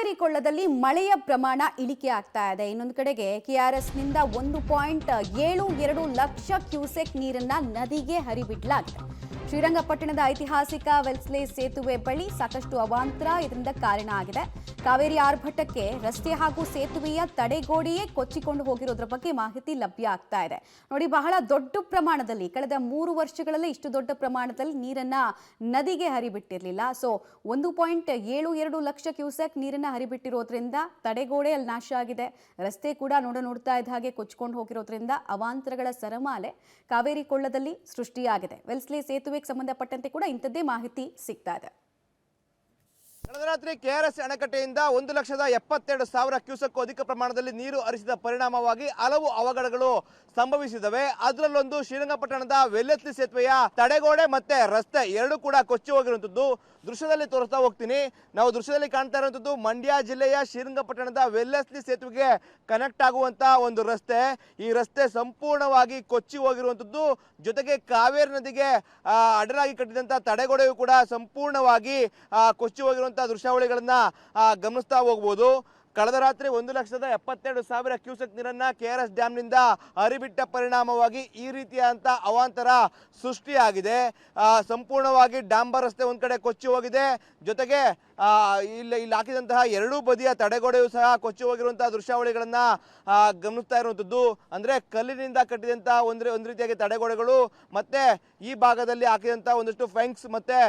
ಕಾವೇರಿ ಕೊಳ್ಳದಲ್ಲಿ ಮಳೆಯ ಪ್ರಮಾಣ ಇಳಿಕೆ ಆಗ್ತಾ ಇದೆ. ಇನ್ನೊಂದು ಕಡೆಗೆ ಕೆಆರ್ಎಸ್ ನಿಂದ 1.72 ಲಕ್ಷ ಕ್ಯೂಸೆಕ್ ನೀರನ್ನ ನದಿಗೆ ಹರಿಬಿಡಲಾಗಿದೆ. ಶ್ರೀರಂಗಪಟ್ಟಣದ ಐತಿಹಾಸಿಕ ವೆಲ್ಸ್ಲೆ ಸೇತುವೆ ಬಳಿ ಸಾಕಷ್ಟು ಅವಾಂತರ ಇದರಿಂದ ಕಾರಣ ಆಗಿದೆ. ಕಾವೇರಿ ಆರ್ಭಟಕ್ಕೆ ರಸ್ತೆ ಹಾಗೂ ಸೇತುವೆಯ ತಡೆಗೋಡೆಯೇ ಕೊಚ್ಚಿಕೊಂಡು ಹೋಗಿರೋದ್ರ ಬಗ್ಗೆ ಮಾಹಿತಿ ಲಭ್ಯ ಆಗ್ತಾ ಇದೆ. ನೋಡಿ, ಬಹಳ ದೊಡ್ಡ ಪ್ರಮಾಣದಲ್ಲಿ ಕಳೆದ 3 ವರ್ಷಗಳಲ್ಲಿ ಇಷ್ಟು ದೊಡ್ಡ ಪ್ರಮಾಣದಲ್ಲಿ ನೀರನ್ನ ನದಿಗೆ ಹರಿಬಿಟ್ಟಿರಲಿಲ್ಲ. ಸೊ 1.72 ಲಕ್ಷ ಕ್ಯೂಸೆಕ್ ನೀರನ್ನ ಹರಿಬಿಟ್ಟಿರೋದ್ರಿಂದ ತಡೆಗೋಡೆ ಅಲ್ಲಿ ನಾಶ ಆಗಿದೆ. ರಸ್ತೆ ಕೂಡ ನೋಡ್ತಾ ಇದ್ದ ಹಾಗೆ ಕೊಚ್ಚಿಕೊಂಡು ಹೋಗಿರೋದ್ರಿಂದ ಅವಾಂತರಗಳ ಸರಮಾಲೆ ಕಾವೇರಿ ಕೊಳ್ಳದಲ್ಲಿ ಸೃಷ್ಟಿಯಾಗಿದೆ. ವೆಲ್ಸ್ಲೆ ಸೇತುವೆಗೆ ಸಂಬಂಧಪಟ್ಟಂತೆ ಕೂಡ ಇಂಥದ್ದೇ ಮಾಹಿತಿ ಸಿಗ್ತಾ ಇದೆ. ಕಳೆದ ರಾತ್ರಿ ಕೆಆರ್ಎಸ್ ಅಣೆಕಟ್ಟೆಯಿಂದ 1,72,000 ಕ್ಯೂಸೆಕ್ ಅಧಿಕ ಪ್ರಮಾಣದಲ್ಲಿ ನೀರು ಹರಿಸಿದ ಪರಿಣಾಮವಾಗಿ ಹಲವು ಅವಘಡಗಳು ಸಂಭವಿಸಿದವೆ. ಅದರಲ್ಲೊಂದು ಶ್ರೀರಂಗಪಟ್ಟಣದ ವೆಲ್ಲೆಸ್ಲಿ ಸೇತುವೆಯ ತಡೆಗೋಡೆ ಮತ್ತೆ ರಸ್ತೆ ಎರಡು ಕೂಡ ಕೊಚ್ಚಿ ಹೋಗಿರುವಂಥದ್ದು ದೃಶ್ಯದಲ್ಲಿ ತೋರಿಸ್ತಾ ಹೋಗ್ತೀನಿ. ನಾವು ದೃಶ್ಯದಲ್ಲಿ ಕಾಣ್ತಾ ಇರುವಂಥದ್ದು ಮಂಡ್ಯ ಜಿಲ್ಲೆಯ ಶ್ರೀರಂಗಪಟ್ಟಣದ ವೆಲ್ಲೆಸ್ಲಿ ಸೇತುವೆಗೆ ಕನೆಕ್ಟ್ ಆಗುವಂತ ಒಂದು ರಸ್ತೆ. ಈ ರಸ್ತೆ ಸಂಪೂರ್ಣವಾಗಿ ಕೊಚ್ಚಿ ಹೋಗಿರುವಂಥದ್ದು, ಜೊತೆಗೆ ಕಾವೇರಿ ನದಿಗೆ ಅಡ್ಡಲಾಗಿ ಕಟ್ಟಿದಂತ ತಡೆಗೋಡೆಯು ಕೂಡ ಸಂಪೂರ್ಣವಾಗಿ ಕೊಚ್ಚಿ ಹೋಗಿರುವಂತಹ ದೃಶ್ಯಾವಳಿಗಳನ್ನ ಗಮನಿಸ್ತಾ ಹೋಗ್ಬೋದು. ಕಳೆದ ರಾತ್ರಿ 1,72,000 ಕ್ಯೂಸೆಕ್ ನೀರನ್ನ ಕೆಆರ್ಎಸ್ ಡ್ಯಾಂನಿಂದ ಹರಿಬಿಟ್ಟ ಪರಿಣಾಮವಾಗಿ ಈ ರೀತಿಯಾದಂಥ ಅವಾಂತರ ಸೃಷ್ಟಿಯಾಗಿದೆ. ಸಂಪೂರ್ಣವಾಗಿ ಡಾಂಬರ್ ರಸ್ತೆ ಒಂದ್ ಕಡೆ ಕೊಚ್ಚಿ ಹೋಗಿದೆ, ಜೊತೆಗೆ ಇಲ್ಲಿ ಹಾಕಿದಂತಹ ಎರಡೂ ಬದಿಯ ತಡೆಗೋಡೆಯು ಸಹ ಕೊಚ್ಚಿ ಹೋಗಿರುವಂತಹ ದೃಶ್ಯಾವಳಿಗಳನ್ನ ಗಮನಿಸ್ತಾ ಇರುವಂಥದ್ದು. ಅಂದ್ರೆ ಕಲ್ಲಿನಿಂದ ಕಟ್ಟಿದಂತ ಒಂದು ರೀತಿಯಾಗಿ ತಡೆಗೋಡೆಗಳು ಮತ್ತೆ ಈ ಭಾಗದಲ್ಲಿ ಹಾಕಿದಂತ ಒಂದಷ್ಟು ಫೆನ್ಸ್ ಮತ್ತೆ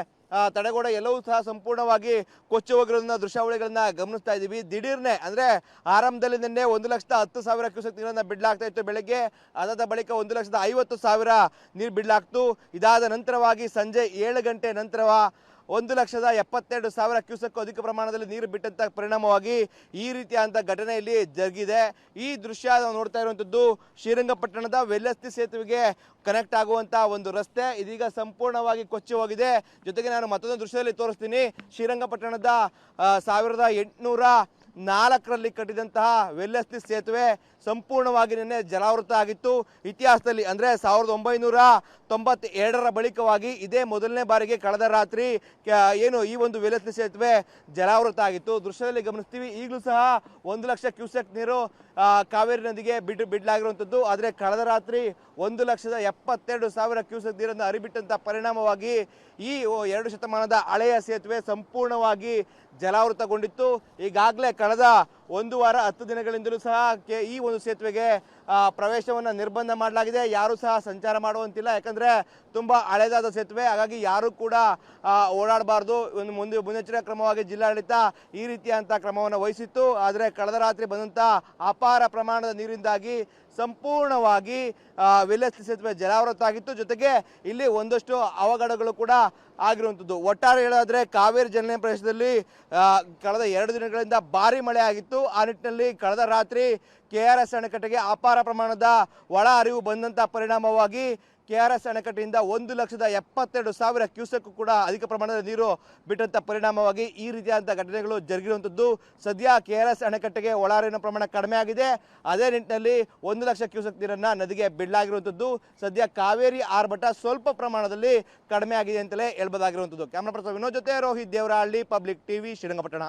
ತಡೆಗೋಡೆ ಎಲ್ಲವೂ ಸಹ ಸಂಪೂರ್ಣವಾಗಿ ಕೊಚ್ಚಿ ಹೋಗಿರೋದನ್ನ ದೃಶ್ಯಾವಳಿಗಳನ್ನ ಗಮನಿಸ್ತಾ ಇದ್ದೀವಿ. ದಿಢೀರ್ನೆ ಅಂದ್ರೆ ಆರಂಭದಲ್ಲಿ ನಿನ್ನೆ 1,10,000 ಕ್ಯೂಸೆಕ್ ನೀರನ್ನ ಬಿಡಲಾಗ್ತಾ ಇತ್ತು ಬೆಳಗ್ಗೆ. ಅದಾದ ಬಳಿಕ 1,50,000 ನೀರು ಬಿಡಲಾಗ್ತು. ಇದಾದ ನಂತರವಾಗಿ ಸಂಜೆ 7 ಗಂಟೆ ನಂತರ 1,72,000 ಕ್ಯೂಸೆಕ್ ಅಧಿಕ ಪ್ರಮಾಣದಲ್ಲಿ ನೀರು ಬಿಟ್ಟಂತ ಪರಿಣಾಮವಾಗಿ ಈ ರೀತಿಯಾದಂಥ ಘಟನೆಯಲ್ಲಿ ಜರುಗಿದೆ. ಈ ದೃಶ್ಯ ನಾವು ನೋಡ್ತಾ ಇರುವಂಥದ್ದು ಶ್ರೀರಂಗಪಟ್ಟಣದ ವೆಲ್ಲೆಸ್ಲಿ ಸೇತುವೆಗೆ ಕನೆಕ್ಟ್ ಆಗುವಂತ ಒಂದು ರಸ್ತೆ ಇದೀಗ ಸಂಪೂರ್ಣವಾಗಿ ಕೊಚ್ಚಿ ಹೋಗಿದೆ. ಜೊತೆಗೆ ನಾನು ಮತ್ತೊಂದು ದೃಶ್ಯದಲ್ಲಿ ತೋರಿಸ್ತೀನಿ. ಶ್ರೀರಂಗಪಟ್ಟಣದ 1804ರಲ್ಲಿ ಕಟ್ಟಿದಂತಹ ವೆಲ್ಲೆಸ್ಲಿ ಸೇತುವೆ ಸಂಪೂರ್ಣವಾಗಿ ನಿನ್ನೆ ಜಲಾವೃತ ಆಗಿತ್ತು. ಇತಿಹಾಸದಲ್ಲಿ ಅಂದ್ರೆ 1992ರ ಬಳಿಕವಾಗಿ ಇದೇ ಮೊದಲನೇ ಬಾರಿಗೆ ಕಳೆದ ರಾತ್ರಿ ಏನು ಈ ಒಂದು ವೆಲ್ಲೆಸ್ಲಿ ಸೇತುವೆ ಜಲಾವೃತ ಆಗಿತ್ತು. ದೃಶ್ಯದಲ್ಲಿ ಗಮನಿಸ್ತೀವಿ. ಈಗಲೂ ಸಹ 1 ಲಕ್ಷ ಕ್ಯೂಸೆಕ್ ನೀರು ಕಾವೇರಿ ನದಿಗೆ ಬಿಡಲಾಗಿರುವಂಥದ್ದು. ಆದರೆ ಕಳೆದ ರಾತ್ರಿ 1,72,000 ಕ್ಯೂಸೆಕ್ ನೀರನ್ನು ಹರಿಬಿಟ್ಟಂತ ಪರಿಣಾಮವಾಗಿ ಈ 2 ಶತಮಾನದ ಹಳೆಯ ಸೇತುವೆ ಸಂಪೂರ್ಣವಾಗಿ ಜಲಾವೃತಗೊಂಡಿತ್ತು. ಈಗಾಗಲೇ ಕಳೆದ 1 ವಾರ 10 ದಿನಗಳಿಂದಲೂ ಸಹ ಈ ಒಂದು ಸೇತುವೆಗೆ ಪ್ರವೇಶವನ್ನು ನಿರ್ಬಂಧ ಮಾಡಲಾಗಿದೆ. ಯಾರು ಸಹ ಸಂಚಾರ ಮಾಡುವಂತಿಲ್ಲ, ಯಾಕಂದ್ರೆ ತುಂಬಾ ಹಳೆದಾದ ಸೇತುವೆ. ಹಾಗಾಗಿ ಯಾರು ಕೂಡ ಓಡಾಡಬಾರ್ದು. ಒಂದು ಮುನ್ನೆಚ್ಚರಿಕಾ ಕ್ರಮವಾಗಿ ಜಿಲ್ಲಾಡಳಿತ ಈ ರೀತಿಯಂತ ಕ್ರಮವನ್ನು ವಹಿಸಿತ್ತು. ಆದರೆ ಕಳೆದ ರಾತ್ರಿ ಬಂದಂತ ಅಪಾರ ಪ್ರಮಾಣದ ನೀರಿಂದಾಗಿ ಸಂಪೂರ್ಣವಾಗಿ ವೆಲ್ಲೆಸ್ಲಿ ಸೇತುವೆ ಜಲಾವೃತ ಆಗಿತ್ತು. ಜೊತೆಗೆ ಇಲ್ಲಿ ಒಂದಷ್ಟು ಅವಘಡಗಳು ಕೂಡ ಆಗಿರುವಂಥದ್ದು. ಒಟ್ಟಾರೆ ಹೇಳೋದಾದ್ರೆ ಕಾವೇರಿ ಜಲಾನಯನ ಪ್ರದೇಶದಲ್ಲಿ ಕಳೆದ 2 ದಿನಗಳಿಂದ ಭಾರಿ ಮಳೆ ಆಗಿತ್ತು. ಆ ನಿಟ್ಟಿನಲ್ಲಿ ಕಳೆದ ರಾತ್ರಿ ಕೆಆರ್ಎಸ್ ಅಣೆಕಟ್ಟೆಗೆ ಅಪಾರ ಪ್ರಮಾಣದ ಒಳ ಹರಿವು ಬಂದಂತ ಪರಿಣಾಮವಾಗಿ ಕೆಆರ್ಎಸ್ ಅಣೆಕಟ್ಟೆಯಿಂದ 1,72,000 ಕ್ಯೂಸೆಕ್ ಕೂಡ ಅಧಿಕ ಪ್ರಮಾಣದ ನೀರು ಬಿಟ್ಟಂತ ಪರಿಣಾಮವಾಗಿ ಈ ರೀತಿಯಾದಂಥ ಘಟನೆಗಳು ಜರುಗಿರುವಂಥದ್ದು. ಸದ್ಯ ಕೆಆರ್ಎಸ್ ಅಣೆಕಟ್ಟೆಗೆ ಒಳ ಹರಿವಿನ ಪ್ರಮಾಣ ಕಡಿಮೆ ಆಗಿದೆ. ಅದೇ ನಿಟ್ಟಿನಲ್ಲಿ 1 ಲಕ್ಷ ಕ್ಯೂಸೆಕ್ ನೀರನ್ನ ನದಿಗೆ ಬಿಡಲಾಗಿರುವಂಥದ್ದು. ಸದ್ಯ ಕಾವೇರಿ ಆರ್ಭಟ ಸ್ವಲ್ಪ ಪ್ರಮಾಣದಲ್ಲಿ ಕಡಿಮೆ ಆಗಿದೆ ಅಂತಲೇ ಹೇಳ್ಬೋದಾಗಿರುವಂಥದ್ದು. ಕ್ಯಾಮರಾ ಪರ್ಸನ್ ವಿನೋದ್ ಜೊತೆ ರೋಹಿತ್ ದೇವರಹಳ್ಳಿ, ಪಬ್ಲಿಕ್ ಟಿವಿ, ಶ್ರೀರಂಗಪಟ್ಟಣ.